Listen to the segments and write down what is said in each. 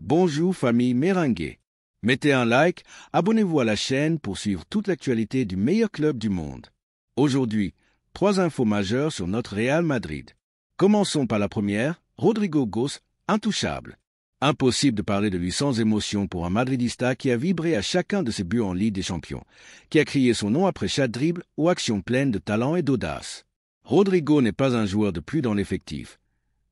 Bonjour famille Merengue. Mettez un like, abonnez-vous à la chaîne pour suivre toute l'actualité du meilleur club du monde. Aujourd'hui, 3 infos majeures sur notre Real Madrid. Commençons par la première, Rodrigo Goes, intouchable. Impossible de parler de lui sans émotion pour un Madridista qui a vibré à chacun de ses buts en Ligue des Champions, qui a crié son nom après chaque dribble ou action pleine de talent et d'audace. Rodrigo n'est pas un joueur de plus dans l'effectif.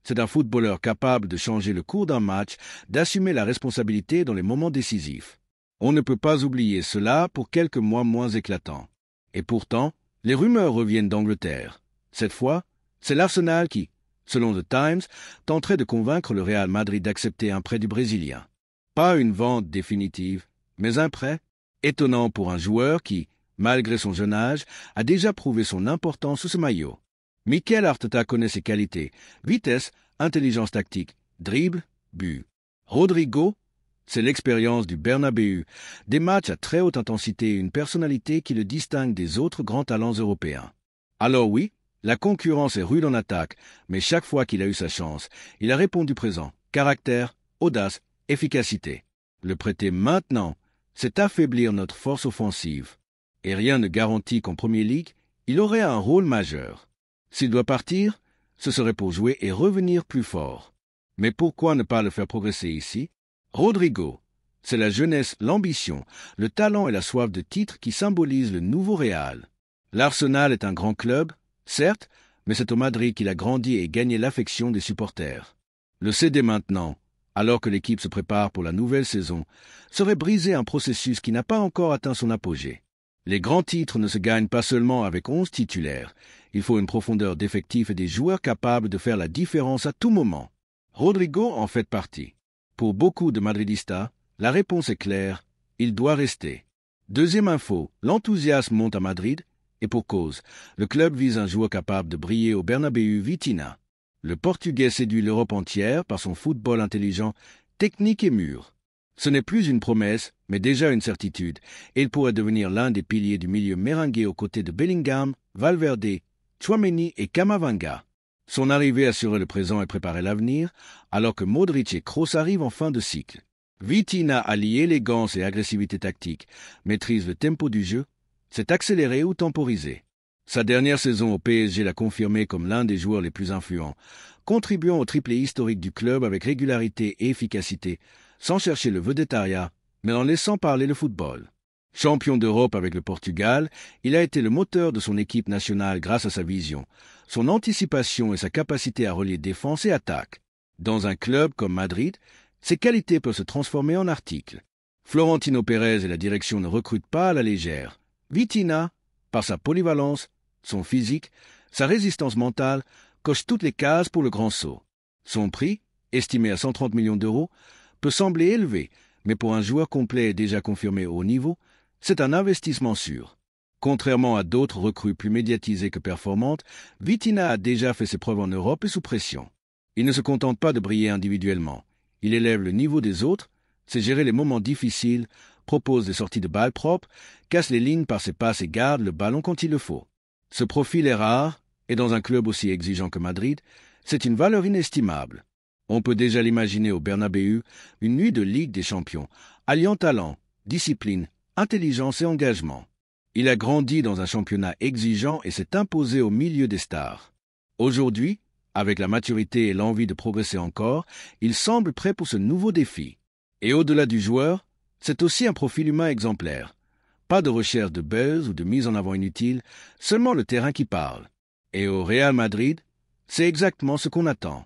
C'est un footballeur capable de changer le cours d'un match, d'assumer la responsabilité dans les moments décisifs. On ne peut pas oublier cela pour quelques mois moins éclatants. Et pourtant, les rumeurs reviennent d'Angleterre. Cette fois, c'est l'Arsenal qui, selon The Times, tenterait de convaincre le Real Madrid d'accepter un prêt du Brésilien. Pas une vente définitive, mais un prêt étonnant pour un joueur qui, malgré son jeune âge, a déjà prouvé son importance sous ce maillot. Mikel Arteta connaît ses qualités, vitesse, intelligence tactique, dribble, but. Rodrigo, c'est l'expérience du Bernabéu, des matchs à très haute intensité et une personnalité qui le distingue des autres grands talents européens. Alors oui, la concurrence est rude en attaque, mais chaque fois qu'il a eu sa chance, il a répondu présent. Caractère, audace, efficacité. Le prêter maintenant, c'est affaiblir notre force offensive. Et rien ne garantit qu'en Premier League, il aurait un rôle majeur. S'il doit partir, ce serait pour jouer et revenir plus fort. Mais pourquoi ne pas le faire progresser ici? Rodrigo, c'est la jeunesse, l'ambition, le talent et la soif de titre qui symbolisent le nouveau Real. L'Arsenal est un grand club, certes, mais c'est au Madrid qu'il a grandi et gagné l'affection des supporters. Le céder maintenant, alors que l'équipe se prépare pour la nouvelle saison, serait briser un processus qui n'a pas encore atteint son apogée. Les grands titres ne se gagnent pas seulement avec 11 titulaires. Il faut une profondeur d'effectifs et des joueurs capables de faire la différence à tout moment. Rodrigo en fait partie. Pour beaucoup de Madridistas, la réponse est claire, il doit rester. Deuxième info, l'enthousiasme monte à Madrid, et pour cause, le club vise un joueur capable de briller au Bernabéu, Vitinha. Le Portugais séduit l'Europe entière par son football intelligent, technique et mûr. Ce n'est plus une promesse, mais déjà une certitude, et il pourrait devenir l'un des piliers du milieu merengue aux côtés de Bellingham, Valverde, Tchouaméni et Camavinga. Son arrivée assurait le présent et préparait l'avenir, alors que Modric et Kroos arrivent en fin de cycle. Vitinha allie élégance et agressivité tactique, maîtrise le tempo du jeu, s'est accéléré ou temporisé. Sa dernière saison au PSG l'a confirmé comme l'un des joueurs les plus influents, contribuant au triplé historique du club avec régularité et efficacité, sans chercher le vedettariat, mais en laissant parler le football. Champion d'Europe avec le Portugal, il a été le moteur de son équipe nationale grâce à sa vision, son anticipation et sa capacité à relier défense et attaque. Dans un club comme Madrid, ses qualités peuvent se transformer en articles. Florentino Pérez et la direction ne recrutent pas à la légère. Vitinha, par sa polyvalence, son physique, sa résistance mentale, coche toutes les cases pour le grand saut. Son prix, estimé à 130 millions d'euros, peut sembler élevé, mais pour un joueur complet et déjà confirmé au haut niveau, c'est un investissement sûr. Contrairement à d'autres recrues plus médiatisées que performantes, Vitinha a déjà fait ses preuves en Europe et sous pression. Il ne se contente pas de briller individuellement. Il élève le niveau des autres, sait gérer les moments difficiles, propose des sorties de balles propres, casse les lignes par ses passes et garde le ballon quand il le faut. Ce profil est rare, et dans un club aussi exigeant que Madrid, c'est une valeur inestimable. On peut déjà l'imaginer au Bernabéu, une nuit de Ligue des Champions, alliant talent, discipline, intelligence et engagement. Il a grandi dans un championnat exigeant et s'est imposé au milieu des stars. Aujourd'hui, avec la maturité et l'envie de progresser encore, il semble prêt pour ce nouveau défi. Et au-delà du joueur, c'est aussi un profil humain exemplaire. Pas de recherche de buzz ou de mise en avant inutile, seulement le terrain qui parle. Et au Real Madrid, c'est exactement ce qu'on attend.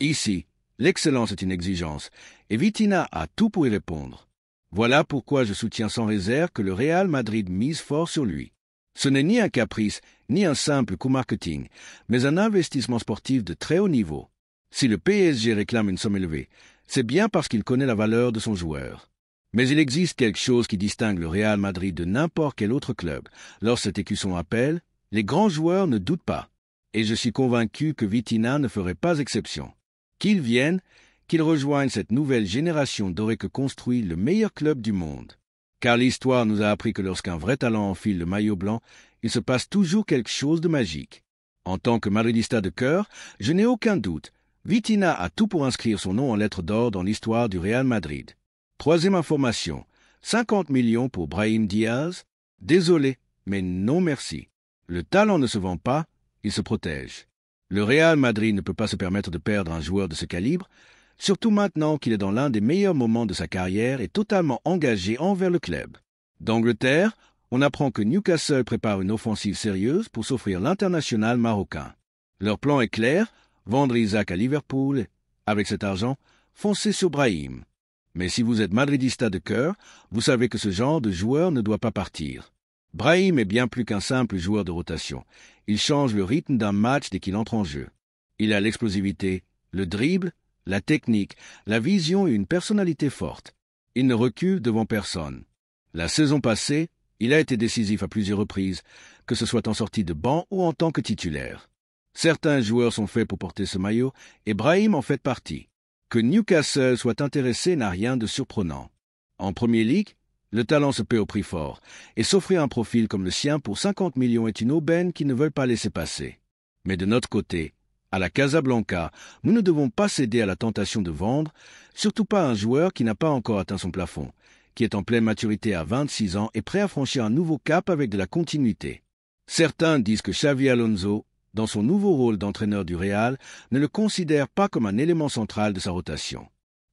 Ici, l'excellence est une exigence, et Vitinha a tout pour y répondre. Voilà pourquoi je soutiens sans réserve que le Real Madrid mise fort sur lui. Ce n'est ni un caprice, ni un simple coup marketing, mais un investissement sportif de très haut niveau. Si le PSG réclame une somme élevée, c'est bien parce qu'il connaît la valeur de son joueur. Mais il existe quelque chose qui distingue le Real Madrid de n'importe quel autre club. Lorsque cet écusson appelle, les grands joueurs ne doutent pas. Et je suis convaincu que Vitinha ne ferait pas exception. Qu'il vienne, qu'il rejoigne cette nouvelle génération dorée que construit le meilleur club du monde. Car l'histoire nous a appris que lorsqu'un vrai talent enfile le maillot blanc, il se passe toujours quelque chose de magique. En tant que madridista de cœur, je n'ai aucun doute. Vitinha a tout pour inscrire son nom en lettres d'or dans l'histoire du Real Madrid. Troisième information, 50 millions pour Brahim Diaz? Désolé, mais non merci. Le talent ne se vend pas, il se protège. Le Real Madrid ne peut pas se permettre de perdre un joueur de ce calibre, surtout maintenant qu'il est dans l'un des meilleurs moments de sa carrière et totalement engagé envers le club. D'Angleterre, on apprend que Newcastle prépare une offensive sérieuse pour s'offrir l'international marocain. Leur plan est clair, vendre Isaac à Liverpool. Avec cet argent, foncez sur Brahim. Mais si vous êtes madridista de cœur, vous savez que ce genre de joueur ne doit pas partir. Brahim est bien plus qu'un simple joueur de rotation. Il change le rythme d'un match dès qu'il entre en jeu. Il a l'explosivité, le dribble, la technique, la vision et une personnalité forte. Il ne recule devant personne. La saison passée, il a été décisif à plusieurs reprises, que ce soit en sortie de banc ou en tant que titulaire. Certains joueurs sont faits pour porter ce maillot, et Brahim en fait partie. Que Newcastle soit intéressé n'a rien de surprenant. En Premier League, le talent se paie au prix fort, et s'offrir un profil comme le sien pour 50 millions est une aubaine qu'ils ne veulent pas laisser passer. Mais de notre côté, à la Casablanca, nous ne devons pas céder à la tentation de vendre, surtout pas un joueur qui n'a pas encore atteint son plafond, qui est en pleine maturité à 26 ans et prêt à franchir un nouveau cap avec de la continuité. Certains disent que Xavi Alonso, dans son nouveau rôle d'entraîneur du Real, ne le considère pas comme un élément central de sa rotation.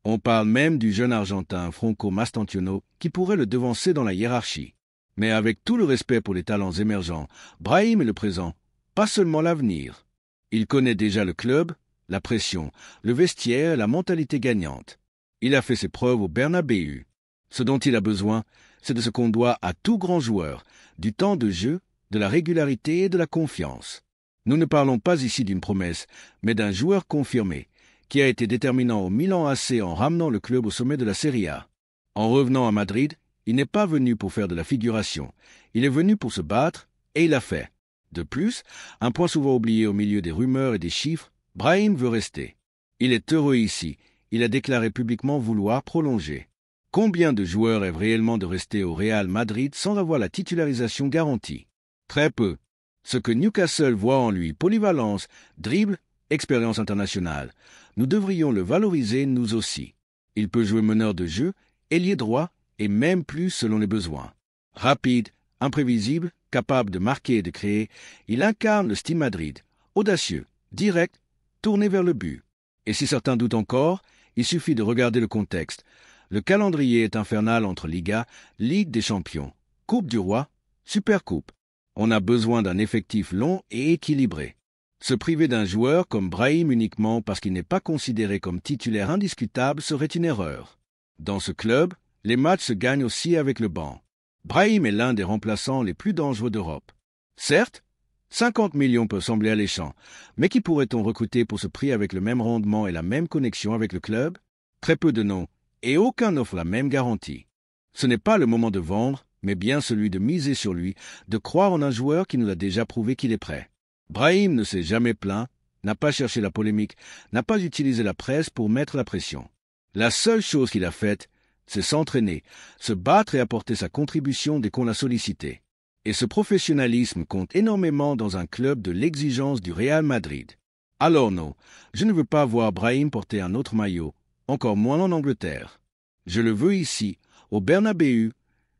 On parle même du jeune Argentin Franco Mastantuono qui pourrait le devancer dans la hiérarchie. Mais avec tout le respect pour les talents émergents, Brahim est le présent, pas seulement l'avenir. Il connaît déjà le club, la pression, le vestiaire et la mentalité gagnante. Il a fait ses preuves au Bernabéu. Ce dont il a besoin, c'est de ce qu'on doit à tout grand joueur, du temps de jeu, de la régularité et de la confiance. Nous ne parlons pas ici d'une promesse, mais d'un joueur confirmé, qui a été déterminant au Milan AC en ramenant le club au sommet de la Serie A. En revenant à Madrid, il n'est pas venu pour faire de la figuration. Il est venu pour se battre, et il l'a fait. De plus, un point souvent oublié au milieu des rumeurs et des chiffres, Brahim veut rester. Il est heureux ici. Il a déclaré publiquement vouloir prolonger. Combien de joueurs rêvent réellement de rester au Real Madrid sans avoir la titularisation garantie? Très peu. Ce que Newcastle voit en lui, polyvalence, dribble, expérience internationale, nous devrions le valoriser nous aussi. Il peut jouer meneur de jeu, ailier droit et même plus selon les besoins. Rapide, imprévisible, capable de marquer et de créer, il incarne le style Madrid, audacieux, direct, tourné vers le but. Et si certains doutent encore, il suffit de regarder le contexte. Le calendrier est infernal entre Liga, Ligue des Champions, Coupe du Roi, Supercoupe. On a besoin d'un effectif long et équilibré. Se priver d'un joueur comme Brahim uniquement parce qu'il n'est pas considéré comme titulaire indiscutable serait une erreur. Dans ce club, les matchs se gagnent aussi avec le banc. Brahim est l'un des remplaçants les plus dangereux d'Europe. Certes, 50 millions peut sembler alléchant, mais qui pourrait-on recruter pour ce prix avec le même rendement et la même connexion avec le club? Très peu de noms, et aucun n'offre la même garantie. Ce n'est pas le moment de vendre, mais bien celui de miser sur lui, de croire en un joueur qui nous a déjà prouvé qu'il est prêt. Brahim ne s'est jamais plaint, n'a pas cherché la polémique, n'a pas utilisé la presse pour mettre la pression. La seule chose qu'il a faite, c'est s'entraîner, se battre et apporter sa contribution dès qu'on l'a sollicité. Et ce professionnalisme compte énormément dans un club de l'exigence du Real Madrid. Alors non, je ne veux pas voir Brahim porter un autre maillot, encore moins en Angleterre. Je le veux ici, au Bernabéu,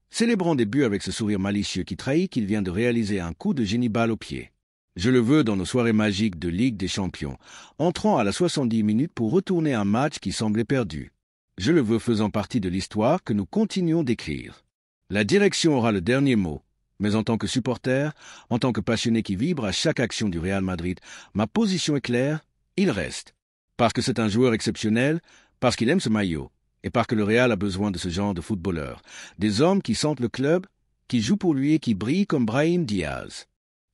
célébrant des buts avec ce sourire malicieux qui trahit qu'il vient de réaliser un coup de génie balle au pied. Je le veux dans nos soirées magiques de Ligue des Champions, entrant à la 70 minutes pour retourner un match qui semblait perdu. Je le veux faisant partie de l'histoire que nous continuons d'écrire. La direction aura le dernier mot, mais en tant que supporter, en tant que passionné qui vibre à chaque action du Real Madrid, ma position est claire, il reste. Parce que c'est un joueur exceptionnel, parce qu'il aime ce maillot, et parce que le Real a besoin de ce genre de footballeurs, des hommes qui sentent le club, qui jouent pour lui et qui brillent comme Brahim Diaz.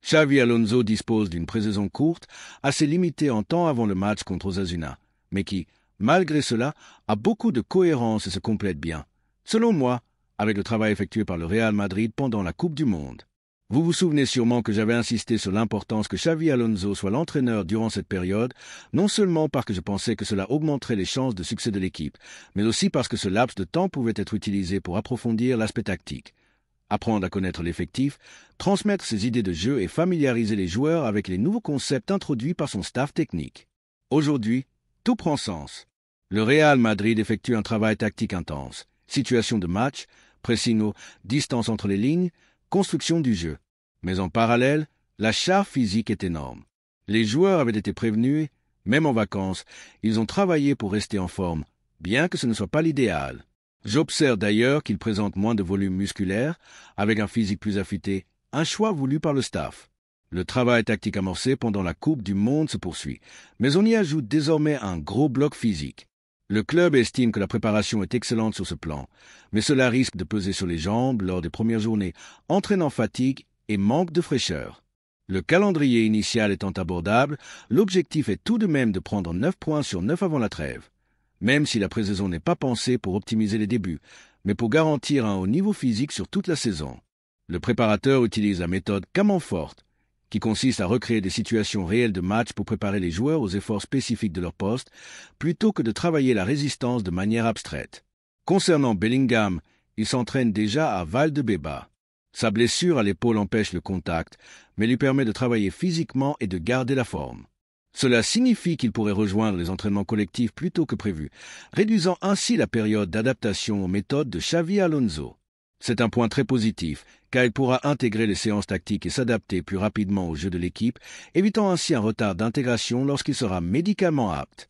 Xavi Alonso dispose d'une pré-saison courte, assez limitée en temps avant le match contre Osasuna, mais qui, malgré cela, a beaucoup de cohérence et se complète bien, selon moi, avec le travail effectué par le Real Madrid pendant la Coupe du Monde. Vous vous souvenez sûrement que j'avais insisté sur l'importance que Xavi Alonso soit l'entraîneur durant cette période, non seulement parce que je pensais que cela augmenterait les chances de succès de l'équipe, mais aussi parce que ce laps de temps pouvait être utilisé pour approfondir l'aspect tactique. Apprendre à connaître l'effectif, transmettre ses idées de jeu et familiariser les joueurs avec les nouveaux concepts introduits par son staff technique. Aujourd'hui, tout prend sens. Le Real Madrid effectue un travail tactique intense. Situation de match, pressing, distance entre les lignes, construction du jeu. Mais en parallèle, la charge physique est énorme. Les joueurs avaient été prévenus, même en vacances, ils ont travaillé pour rester en forme, bien que ce ne soit pas l'idéal. J'observe d'ailleurs qu'ils présentent moins de volume musculaire, avec un physique plus affûté, un choix voulu par le staff. Le travail tactique amorcé pendant la Coupe du Monde se poursuit, mais on y ajoute désormais un gros bloc physique. Le club estime que la préparation est excellente sur ce plan, mais cela risque de peser sur les jambes lors des premières journées, entraînant fatigue et manque de fraîcheur. Le calendrier initial étant abordable, l'objectif est tout de même de prendre 9 points sur 9 avant la trêve. Même si la pré-saison n'est pas pensée pour optimiser les débuts, mais pour garantir un haut niveau physique sur toute la saison. Le préparateur utilise la méthode Cammenfort, qui consiste à recréer des situations réelles de match pour préparer les joueurs aux efforts spécifiques de leur poste, plutôt que de travailler la résistance de manière abstraite. Concernant Bellingham, il s'entraîne déjà à Valdebebas. Sa blessure à l'épaule empêche le contact, mais lui permet de travailler physiquement et de garder la forme. Cela signifie qu'il pourrait rejoindre les entraînements collectifs plus tôt que prévu, réduisant ainsi la période d'adaptation aux méthodes de Xavi Alonso. C'est un point très positif, car il pourra intégrer les séances tactiques et s'adapter plus rapidement au jeu de l'équipe, évitant ainsi un retard d'intégration lorsqu'il sera médicalement apte.